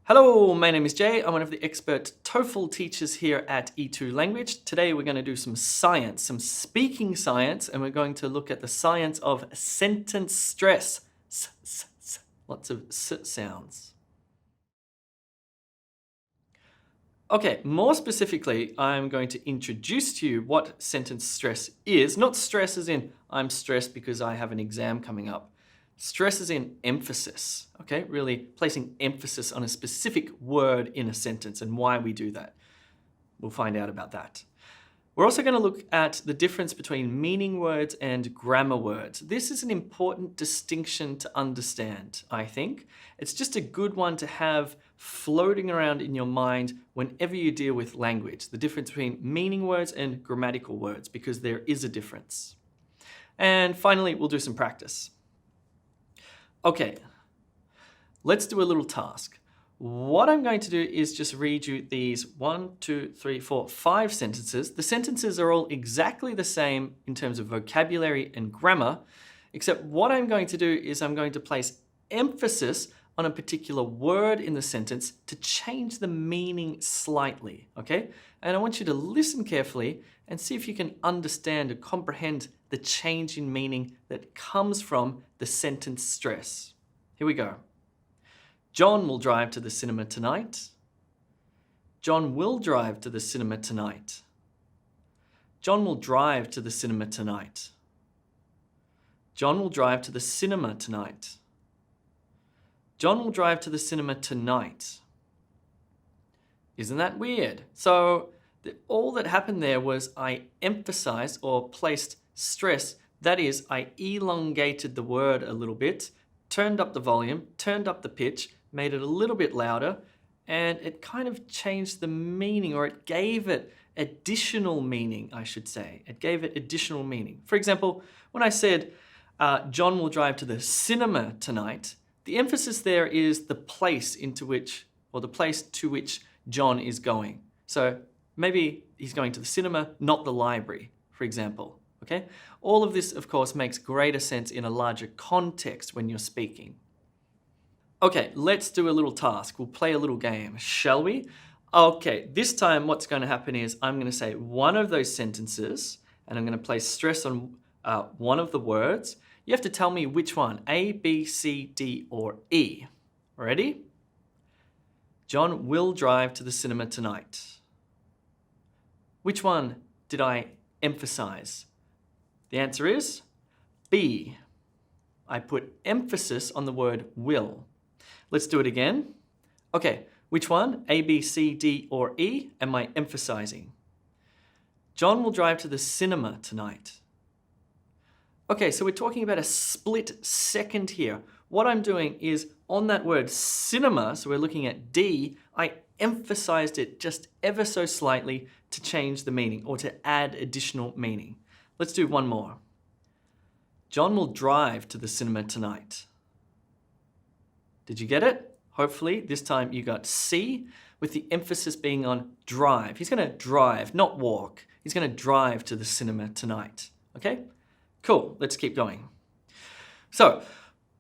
Hello, my name is Jay. I'm one of the expert TOEFL teachers here at E2 Language. Today we're going to do some science, some speaking science, and we're going to look at the science of sentence stress. Lots of s sounds. Okay, more specifically, I'm going to introduce to you what sentence stress is. Not stress as in I'm stressed because I have an exam coming up. Stress as in emphasis, okay? Really placing emphasis on a specific word in a sentence and why we do that. We'll find out about that. We're also going to look at the difference between meaning words and grammar words. This is an important distinction to understand, I think. It's just a good one to have floating around in your mind whenever you deal with language, the difference between meaning words and grammatical words, because there is a difference. And finally, we'll do some practice. Okay, let's do a little task. What I'm going to do is just read you these 5 sentences. The sentences are all exactly the same in terms of vocabulary and grammar, except what I'm going to do is I'm going to place emphasis on a particular word in the sentence to change the meaning slightly, okay? And I want you to listen carefully and see if you can understand or comprehend the change in meaning that comes from the sentence stress. Here we go. John will drive to the cinema tonight. John will drive to the cinema tonight. John will drive to the cinema tonight. John will drive to the cinema tonight. John will drive to the cinema tonight. Isn't that weird? So all that happened there was I emphasized or placed stress. That is, I elongated the word a little bit, turned up the volume, turned up the pitch, made it a little bit louder, and it kind of changed the meaning, or it gave it additional meaning, I should say. It gave it additional meaning. For example, when I said, John will drive to the cinema tonight, the emphasis there is the place into which, or the place to which John is going. So maybe he's going to the cinema, not the library, for example. Okay? All of this, of course, makes greater sense in a larger context when you're speaking. Okay, let's do a little task. We'll play a little game, shall we? Okay, this time what's going to happen is I'm going to say one of those sentences and I'm going to place stress on one of the words. You have to tell me which one, A, B, C, D, or E. Ready? John will drive to the cinema tonight. Which one did I emphasize? The answer is B. I put emphasis on the word will. Let's do it again. Okay, which one? A, B, C, D, or E am I emphasizing? John will drive to the cinema tonight. Okay, so we're talking about a split second here. What I'm doing is on that word cinema, so we're looking at D, I emphasized it just ever so slightly to change the meaning or to add additional meaning. Let's do one more. John will drive to the cinema tonight. Did you get it? Hopefully this time you got C, with the emphasis being on drive. He's going to drive, not walk. He's going to drive to the cinema tonight. Okay? Cool. Let's keep going. So,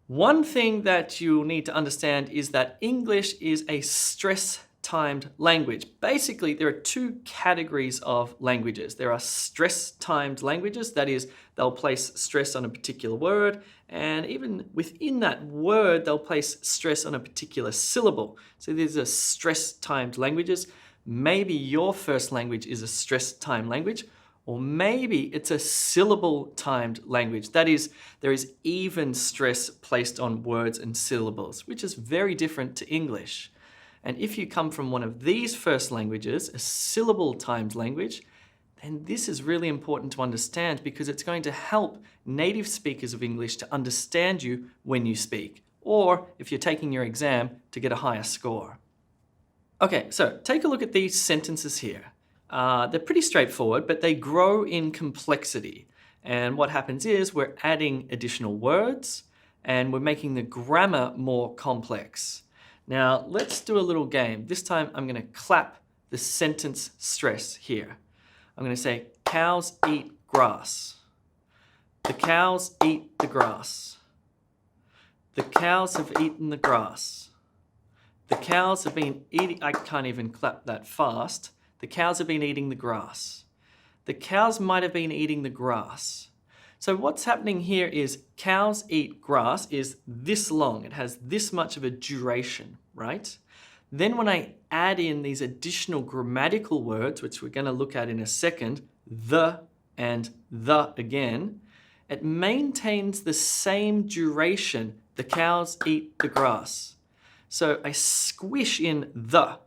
one thing that you'll need to understand is that English is a stress-timed language. Basically, there are two categories of languages. There are stress-timed languages, that is, they'll place stress on a particular word, and even within that word, they'll place stress on a particular syllable. So these are stress-timed languages. Maybe your first language is a stress-timed language, or maybe it's a syllable-timed language. That is, there is even stress placed on words and syllables, which is very different to English. And if you come from one of these first languages, a syllable-timed language, then this is really important to understand because it's going to help native speakers of English to understand you when you speak, or if you're taking your exam, to get a higher score. Okay, so take a look at these sentences here. They're pretty straightforward, but they grow in complexity. And what happens is we're adding additional words and we're making the grammar more complex. Now, let's do a little game. This time I'm going to clap the sentence stress here. I'm going to say, cows eat grass. The cows eat the grass. The cows have eaten the grass. The cows have been eating, I can't even clap that fast. The cows have been eating the grass. The cows might have been eating the grass. So what's happening here is cows eat grass is this long. It has this much of a duration, right? Then when I add in these additional grammatical words, which we're going to look at in a second, the and the again, it maintains the same duration. The cows eat the grass. So I squish in the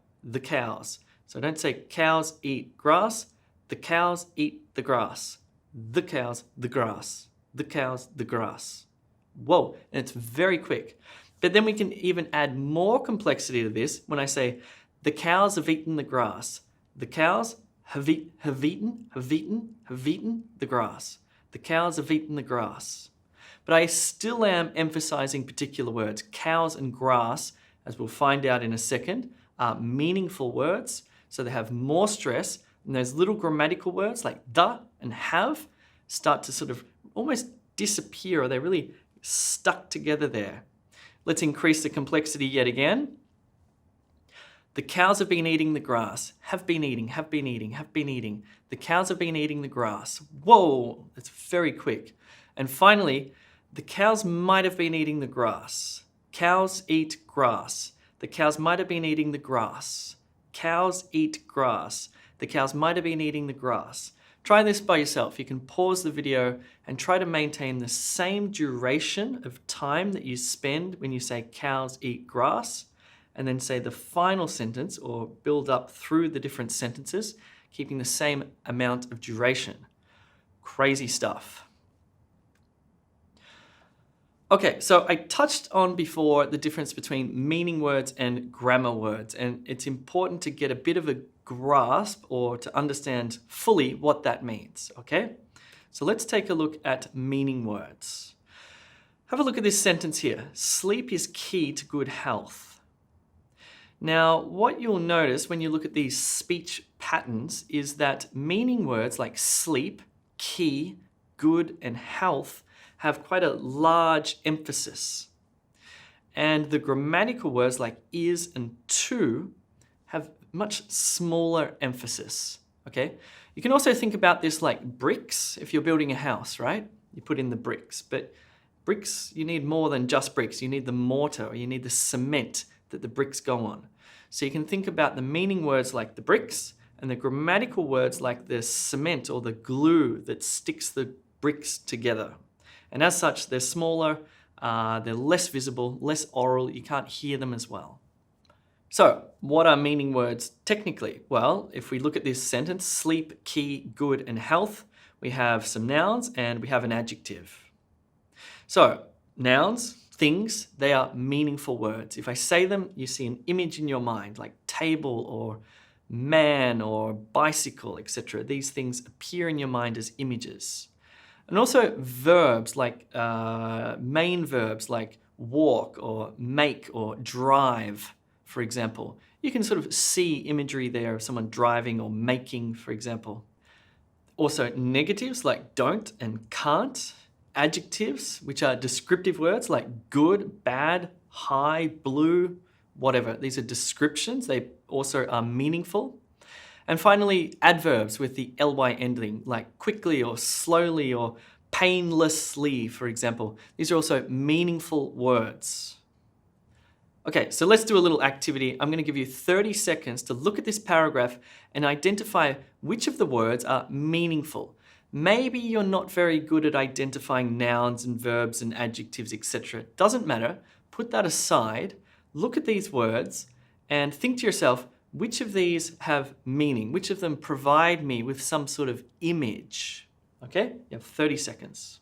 cows. So I don't say cows eat grass, the cows eat the grass. The cows, the grass. The cows, the grass. Whoa, and it's very quick. But then we can even add more complexity to this when I say, the cows have eaten the grass. The cows have eaten the grass. The cows have eaten the grass. But I still am emphasizing particular words. Cows and grass, as we'll find out in a second, are meaningful words. So they have more stress. And those little grammatical words like the and have start to sort of almost disappear, or they're really stuck together there. Let's increase the complexity yet again. The cows have been eating the grass. Have been eating, have been eating, have been eating. The cows have been eating the grass. Whoa, that's very quick. And finally, the cows might have been eating the grass. Cows eat grass. The cows might have been eating the grass. Cows eat grass. The cows might have been eating the grass. Try this by yourself. You can pause the video and try to maintain the same duration of time that you spend when you say cows eat grass, and then say the final sentence or build up through the different sentences, keeping the same amount of duration. Crazy stuff. Okay, so I touched on before the difference between meaning words and grammar words, and it's important to get a bit of a grasp or to understand fully what that means, okay? So let's take a look at meaning words. Have a look at this sentence here. Sleep is key to good health. Now, what you'll notice when you look at these speech patterns is that meaning words like sleep, key, good, and health have quite a large emphasis. And the grammatical words like is and to have much smaller emphasis, okay? You can also think about this like bricks. If you're building a house, right? You put in the bricks, but bricks, you need more than just bricks. You need the mortar, or you need the cement that the bricks go on. So you can think about the meaning words like the bricks and the grammatical words like the cement or the glue that sticks the bricks together. And as such, they're smaller, they're less visible, less oral, you can't hear them as well. So, what are meaning words technically? Well, if we look at this sentence, sleep, key, good, and health, we have some nouns and we have an adjective. So, nouns, things, they are meaningful words. If I say them, you see an image in your mind, like table or man or bicycle, etc. These things appear in your mind as images. And also verbs like main verbs like walk or make or drive, for example. You can sort of see imagery there of someone driving or making, for example. Also negatives like don't and can't. Adjectives, which are descriptive words like good, bad, high, blue, whatever. These are descriptions. They also are meaningful. And finally, adverbs with the ly ending, like quickly or slowly or painlessly, for example. These are also meaningful words. Okay, so let's do a little activity. I'm going to give you 30 seconds to look at this paragraph and identify which of the words are meaningful. Maybe you're not very good at identifying nouns and verbs and adjectives, etc. Doesn't matter. Put that aside. Look at these words and think to yourself, which of these have meaning? Which of them provide me with some sort of image? Okay, you have 30 seconds.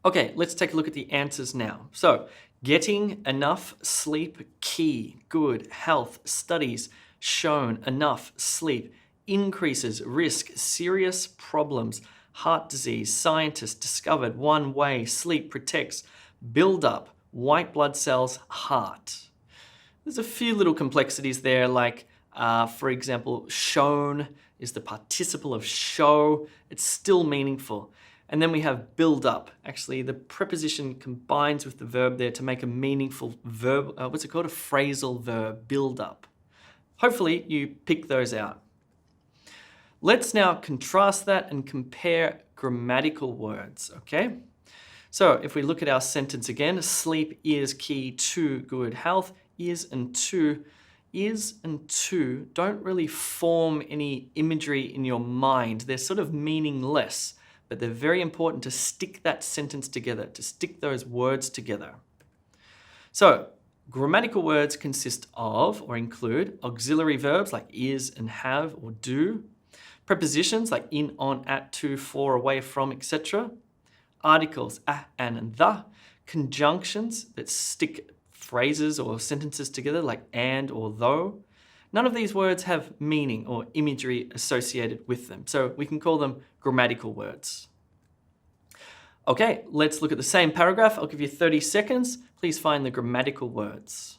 Okay, let's take a look at the answers now. So, getting enough sleep, key, good, health, studies, shown, enough, sleep, increases risk, serious problems, heart disease, scientists discovered one way, sleep protects, build up, white blood cells, heart. There's a few little complexities there, like, for example, shown is the participle of show. It's still meaningful. And then we have build up. Actually, the preposition combines with the verb there to make a meaningful verb. What's it called? A phrasal verb, build up. Hopefully, you pick those out. Let's now contrast that and compare grammatical words, okay? So if we look at our sentence again, sleep is key to good health. Is and to don't really form any imagery in your mind. They're sort of meaningless, but they're very important to stick that sentence together, to stick those words together. So grammatical words consist of or include auxiliary verbs like is and have or do, prepositions like in, on, at, to, for, away from, etc., articles and the, conjunctions that stick phrases or sentences together like and or though. None of these words have meaning or imagery associated with them, so we can call them grammatical words. Okay, let's look at the same paragraph. I'll give you 30 seconds. Please find the grammatical words.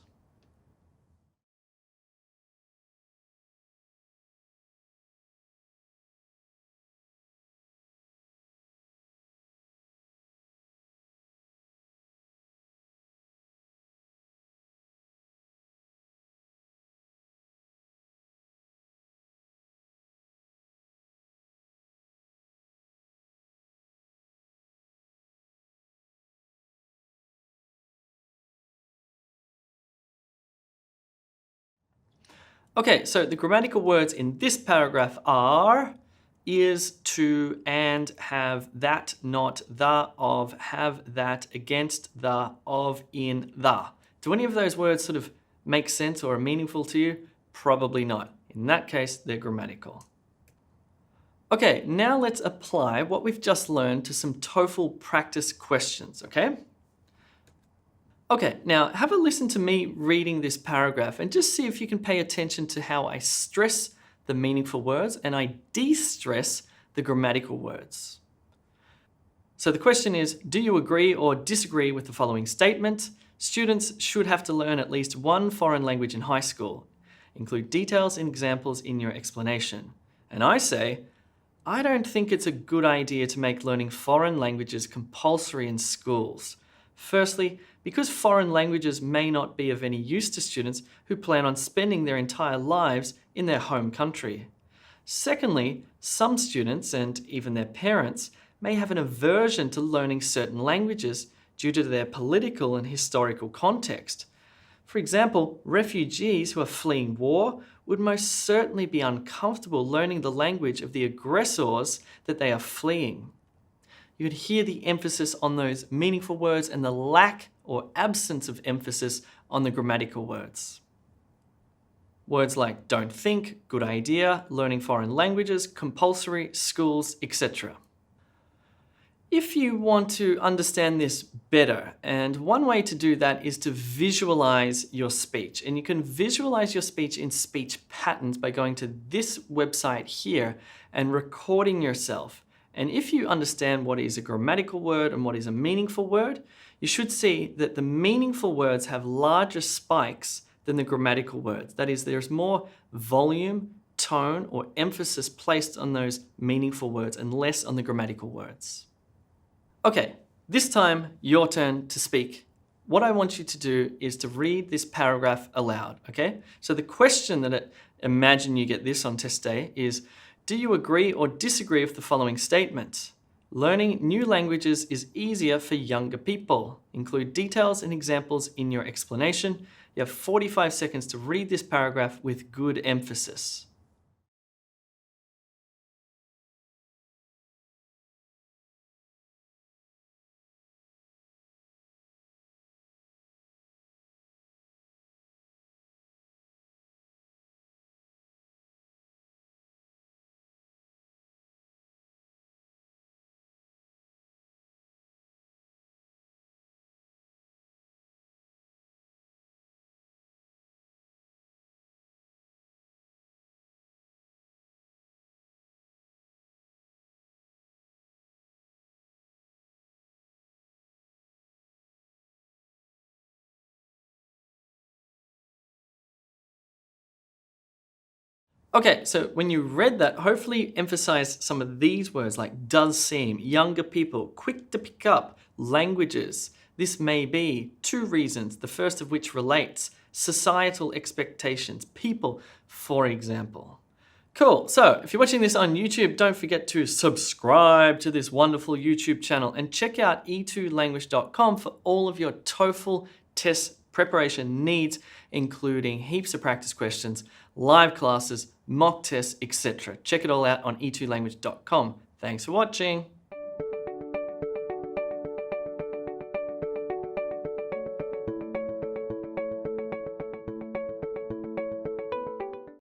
Okay, so the grammatical words in this paragraph are is, to, and, have, that, not, the, of, have, that, against, the, of, in, the. Do any of those words sort of make sense or are meaningful to you? Probably not. In that case, they're grammatical. Okay, now let's apply what we've just learned to some TOEFL practice questions, okay? Okay, now have a listen to me reading this paragraph and just see if you can pay attention to how I stress the meaningful words and I de-stress the grammatical words. So the question is, do you agree or disagree with the following statement? Students should have to learn at least one foreign language in high school. Include details and examples in your explanation. And I say, I don't think it's a good idea to make learning foreign languages compulsory in schools. Firstly, because foreign languages may not be of any use to students who plan on spending their entire lives in their home country. Secondly, some students, and even their parents, may have an aversion to learning certain languages due to their political and historical context. For example, refugees who are fleeing war would most certainly be uncomfortable learning the language of the aggressors that they are fleeing. You would hear the emphasis on those meaningful words and the lack or absence of emphasis on the grammatical words. Words like don't think, good idea, learning foreign languages, compulsory, schools, etc. If you want to understand this better, and one way to do that is to visualize your speech. And you can visualize your speech in speech patterns by going to this website here and recording yourself. And if you understand what is a grammatical word and what is a meaningful word, you should see that the meaningful words have larger spikes than the grammatical words. That is, there's more volume, tone, or emphasis placed on those meaningful words and less on the grammatical words. Okay, this time your turn to speak. What I want you to do is to read this paragraph aloud, okay? So the question that imagine you get this on test day is, do you agree or disagree with the following statement? Learning new languages is easier for younger people. Include details and examples in your explanation. You have 45 seconds to read this paragraph with good emphasis. Okay, so when you read that, hopefully emphasize some of these words like does seem, younger people, quick to pick up, languages. This may be, two reasons, the first of which relates, societal expectations, people, for example. Cool, so if you're watching this on YouTube, don't forget to subscribe to this wonderful YouTube channel and check out e2language.com for all of your TOEFL test preparation needs, including heaps of practice questions, live classes, mock tests, etc. Check it all out on e2language.com. Thanks for watching.